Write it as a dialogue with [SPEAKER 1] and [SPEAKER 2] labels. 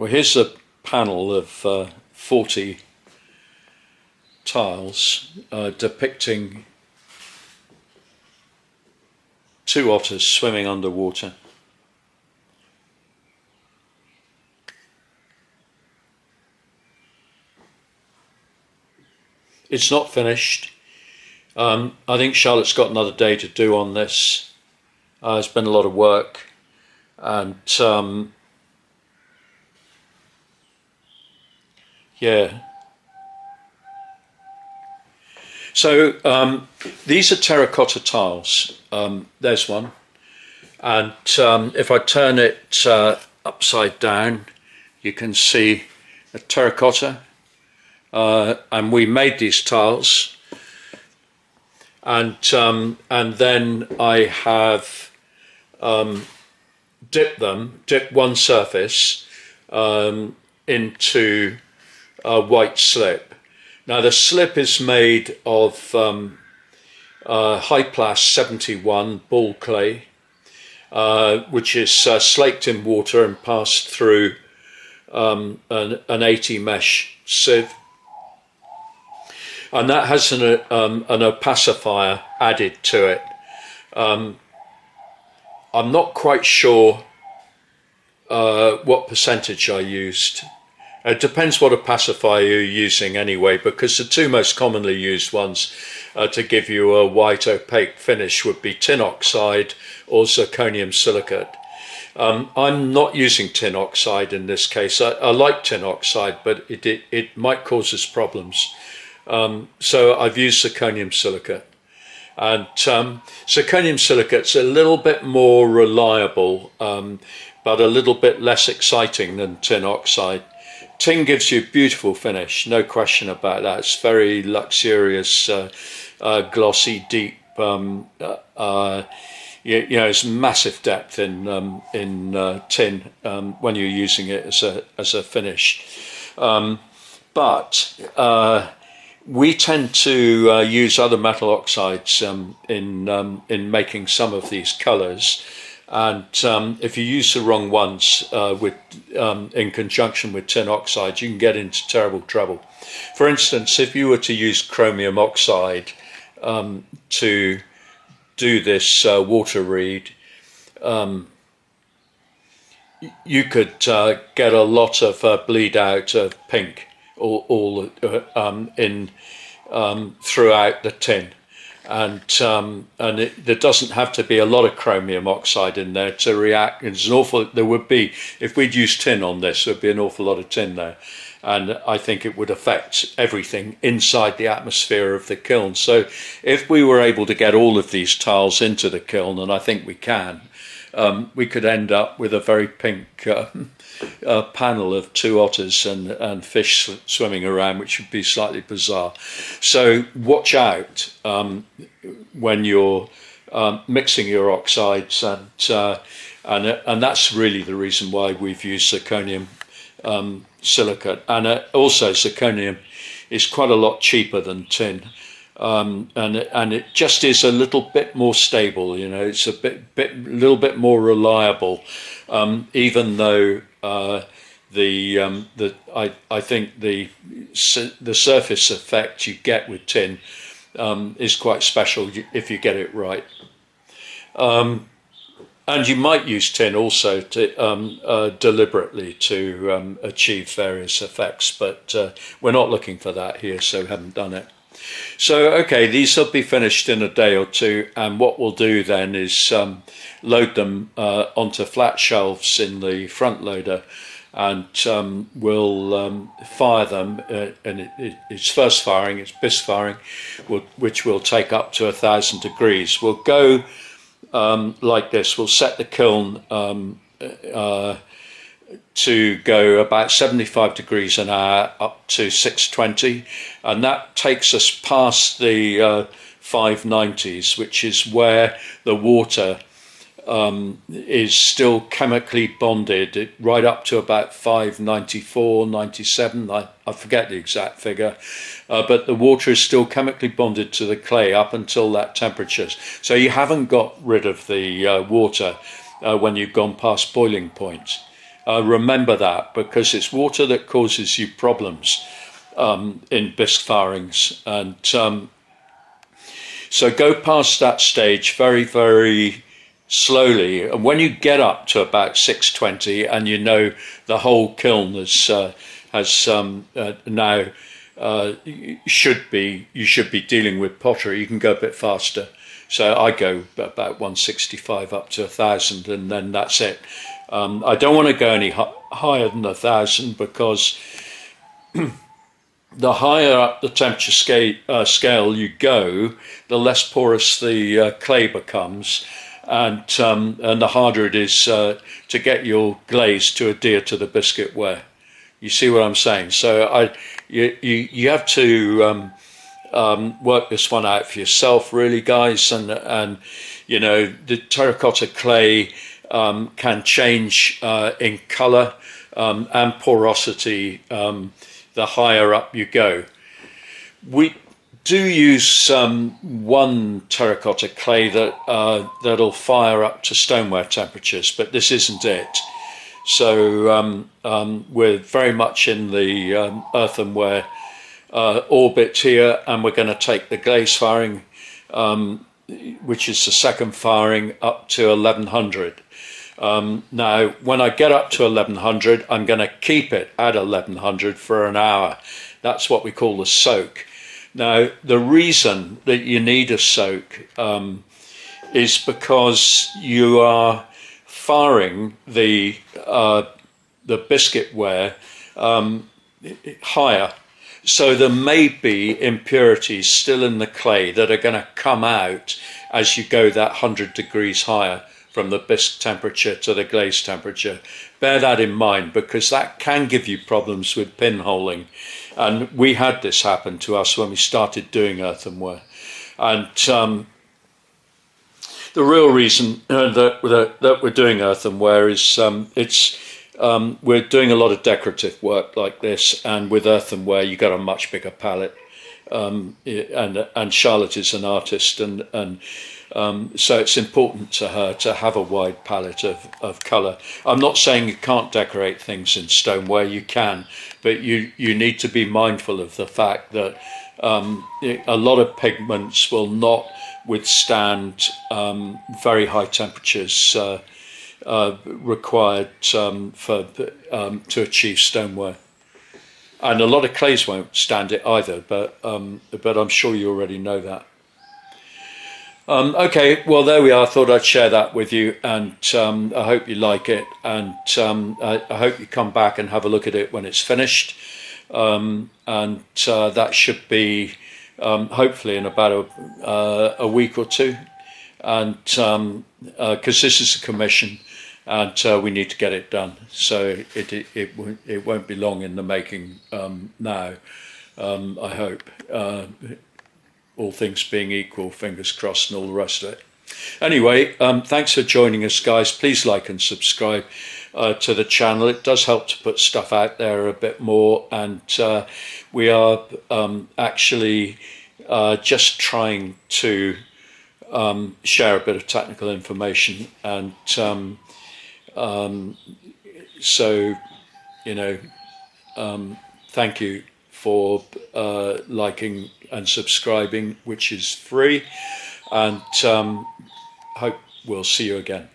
[SPEAKER 1] Well, here's a panel of 40 tiles depicting two otters swimming underwater. It's not finished. I think Charlotte's got another day to do on this. It's been a lot of work, and yeah. So these are terracotta tiles. There's one, and if I turn it upside down, you can see a terracotta. And we made these tiles, and then I have dipped one surface into a white slip. Now the slip is made of Hyplast 71 ball clay, which is slaked in water and passed through an 80 mesh sieve. And that has an opacifier added to it. I'm not quite sure what percentage I used. It depends what opacifier you're using anyway, because the two most commonly used ones to give you a white opaque finish would be tin oxide or zirconium silicate. I'm not using tin oxide in this case. I like tin oxide, but it might cause us problems. So I've used zirconium silicate, and zirconium silicate's a little bit more reliable, but a little bit less exciting than tin oxide. Tin gives you a beautiful finish, no question about that. It's very luxurious, glossy, deep. It's massive depth in tin when you're using it as a finish, but we tend to use other metal oxides in making some of these colours, and if you use the wrong ones in conjunction with tin oxide, you can get into terrible trouble. For instance, if you were to use chromium oxide to do this water reed, you could get a lot of bleed out of pink all throughout the tin, and there doesn't have to be a lot of chromium oxide in there to react. There would be, if we'd used tin on this, there'd be an awful lot of tin there, and I think it would affect everything inside the atmosphere of the kiln. So if we were able to get all of these tiles into the kiln, and I think we can, we could end up with a very pink panel of two otters and fish swimming around, which would be slightly bizarre. So watch out when you're mixing your oxides, and that's really the reason why we've used zirconium silicate. And also zirconium is quite a lot cheaper than tin. And it just is a little bit more stable, it's a little bit more reliable, even though I think the surface effect you get with tin is quite special if you get it right. And you might use tin also to deliberately to achieve various effects, but we're not looking for that here, so we haven't done it. So okay, these will be finished in a day or two, and what we'll do then is load them onto flat shelves in the front loader, and we'll fire them, and it's first firing, it's BIS firing, which will take up to 1,000 degrees. We'll go like this. We'll set the kiln to go about 75 degrees an hour up to 620, and that takes us past the 590s, which is where the water is still chemically bonded, right up to about 594, 97, I forget the exact figure, but the water is still chemically bonded to the clay up until that temperature. So you haven't got rid of the water when you've gone past boiling point. Remember that, because it's water that causes you problems in bisque firings. And so go past that stage very, very slowly. And when you get up to about 620 and you know the whole kiln has now you should be dealing with pottery, you can go a bit faster. So I go about 165 up to 1,000, and then that's it. I don't want to go any higher than 1,000, because the higher up the temperature scale you go, the less porous the clay becomes, and the harder it is to get your glaze to adhere to the biscuit ware. You see what I'm saying? So you have to work this one out for yourself, really, guys. And you know, the terracotta clay can change in colour and porosity the higher up you go. We do use one terracotta clay that'll fire up to stoneware temperatures, but this isn't it. So we're very much in the earthenware orbit here, and we're going to take the glaze firing, which is the second firing, up to 1100. Now, when I get up to 1100, I'm going to keep it at 1100 for an hour. That's what we call the soak. Now, the reason that you need a soak is because you are firing the biscuit ware higher. So there may be impurities still in the clay that are going to come out as you go that 100 degrees higher from the bisque temperature to the glaze temperature. Bear that in mind, because that can give you problems with pinholing. And we had this happen to us when we started doing earthenware. And the real reason that we're doing earthenware is we're doing a lot of decorative work like this, and with earthenware you got a much bigger palette. And Charlotte is an artist, and so it's important to her to have a wide palette of colour. I'm not saying you can't decorate things in stoneware, you can, but you need to be mindful of the fact that a lot of pigments will not withstand very high temperatures required to achieve stoneware. And a lot of clays won't stand it either, but I'm sure you already know that. Okay, well, there we are. I thought I'd share that with you, and I hope you like it, and I hope you come back and have a look at it when it's finished, and that should be hopefully in about a week or two, and because this is a commission, and we need to get it done, so it won't be long in the making now. I hope, all things being equal, fingers crossed, and all the rest of it. Anyway, thanks for joining us, guys. Please like and subscribe to the channel. It does help to put stuff out there a bit more, and we are actually just trying to share a bit of technical information, and so, you know, thank you for liking and subscribing, which is free, and hope we'll see you again.